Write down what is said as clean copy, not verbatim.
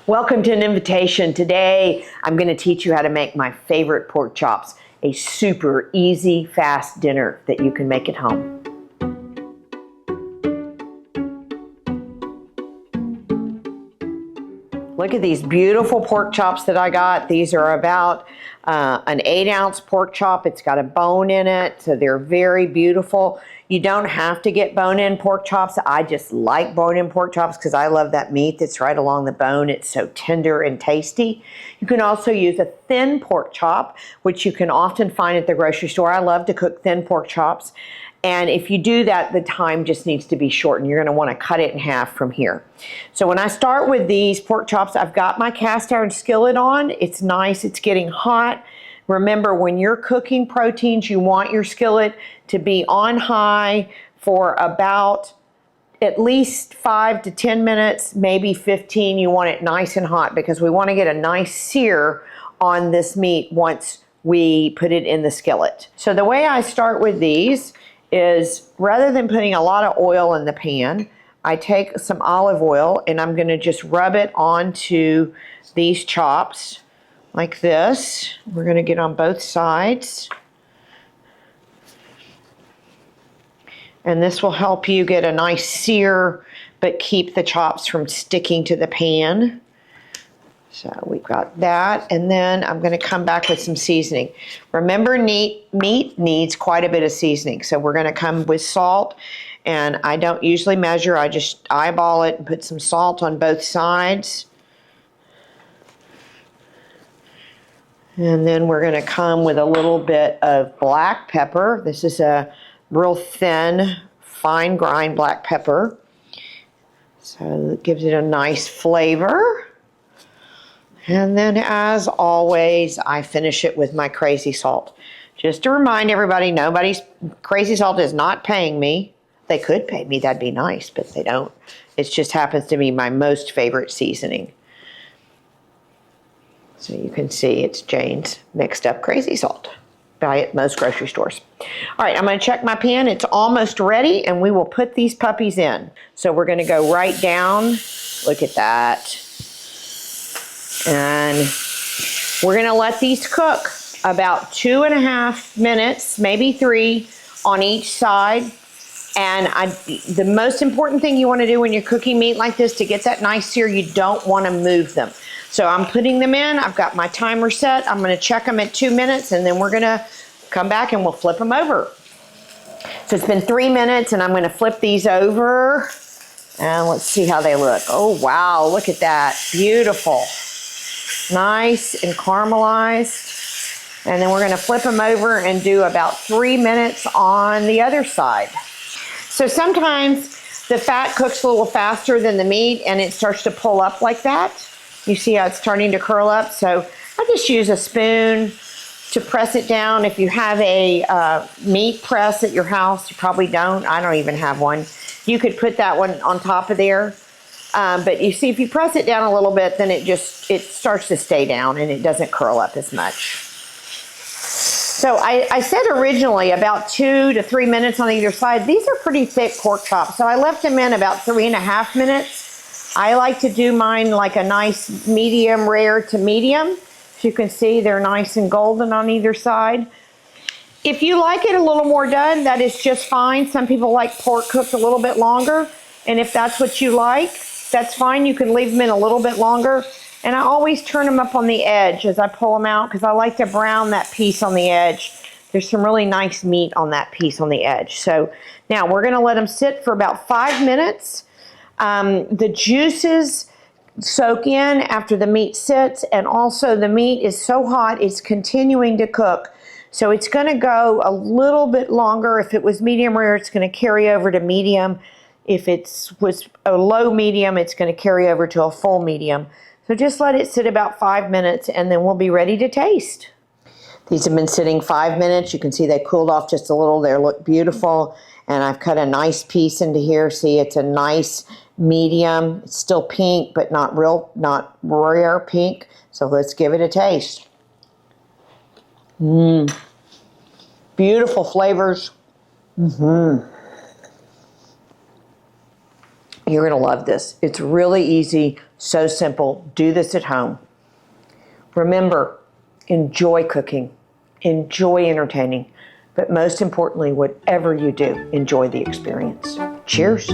Welcome to an invitation. Today, I'm going to teach you how to make my favorite pork chops, a super easy, fast dinner that you can make at home. Look at these beautiful pork chops that I got. These are about an 8-ounce pork chop. It's got a bone in it, so they're very beautiful. You don't have to get bone-in pork chops. I just like bone-in pork chops because I love that meat that's right along the bone. It's so tender and tasty. You can also use a thin pork chop, which you can often find at the grocery store. I love to cook thin pork chops. And if you do that, the time just needs to be shortened. You're going to want to cut it in half from here. So when I start with these pork chops, I've got my cast iron skillet on. It's nice. It's getting hot. Remember, when you're cooking proteins, you want your skillet to be on high for about at least 5 to 10 minutes, maybe 15. You want it nice and hot because we want to get a nice sear on this meat once we put it in the skillet. So the way I start with these is, rather than putting a lot of oil in the pan, I take some olive oil and I'm going to just rub it onto these chops like this. We're going to get on both sides. And this will help you get a nice sear, but keep the chops from sticking to the pan. So we've got that, and then I'm going to come back with some seasoning. Remember, meat needs quite a bit of seasoning, so we're going to come with salt, and I don't usually measure. I just eyeball it and put some salt on both sides. And then we're going to come with a little bit of black pepper. This is a real thin, fine grind black pepper, so it gives it a nice flavor. And then, as always, I finish it with my crazy salt. Just to remind everybody, crazy salt is not paying me. They could pay me, that'd be nice, but they don't. It just happens to be my most favorite seasoning. So you can see it's Jane's mixed up crazy salt. Buy it at most grocery stores. All right, I'm going to check my pan. It's almost ready, and we will put these puppies in. So we're going to go right down. Look at that. And we're going to let these cook about 2.5 minutes, maybe 3, on each side. And the most important thing you want to do when you're cooking meat like this, to get that nice sear, you don't want to move them. So I'm putting them in. I've got my timer set. I'm going to check them at 2 minutes, and then we're going to come back and we'll flip them over. So it's been 3 minutes, and I'm going to flip these over. And let's see how they look. Oh, wow. Look at that. Beautiful. Nice and caramelized. And then we're going to flip them over and do about 3 minutes on the other side. So sometimes the fat cooks a little faster than the meat, and it starts to pull up like that. You see how it's starting to curl up? So I just use a spoon to press it down. If you have a meat press at your house, you probably don't. I don't even have one. You could put that one on top of there. But you see, if you press it down a little bit, then it starts to stay down and it doesn't curl up as much. So I said originally about 2 to 3 minutes on either side. These are pretty thick pork chops, so I left them in about 3.5 minutes. I like to do mine like a nice medium rare to medium. As you can see, they're nice and golden on either side. If you like it a little more done, that is just fine. Some people like pork cooked a little bit longer, and if that's what you like, that's fine. You can leave them in a little bit longer. And I always turn them up on the edge as I pull them out because I like to brown that piece on the edge. There's some really nice meat on that piece on the edge. So now we're going to let them sit for about 5 minutes. The juices soak in after the meat sits, and also the meat is so hot it's continuing to cook. So it's going to go a little bit longer. If it was medium rare, it's going to carry over to medium. If it was a low medium, it's going to carry over to a full medium. So just let it sit about 5 minutes, and then we'll be ready to taste. These have been sitting 5 minutes. You can see they cooled off just a little. They look beautiful. And I've cut a nice piece into here. See, it's a nice medium. It's still pink, but not rare pink. So let's give it a taste. Beautiful flavors. You're going to love this. It's really easy, So simple. Do this at home. Remember, enjoy cooking, enjoy entertaining, but most importantly, whatever you do, enjoy the experience. Cheers.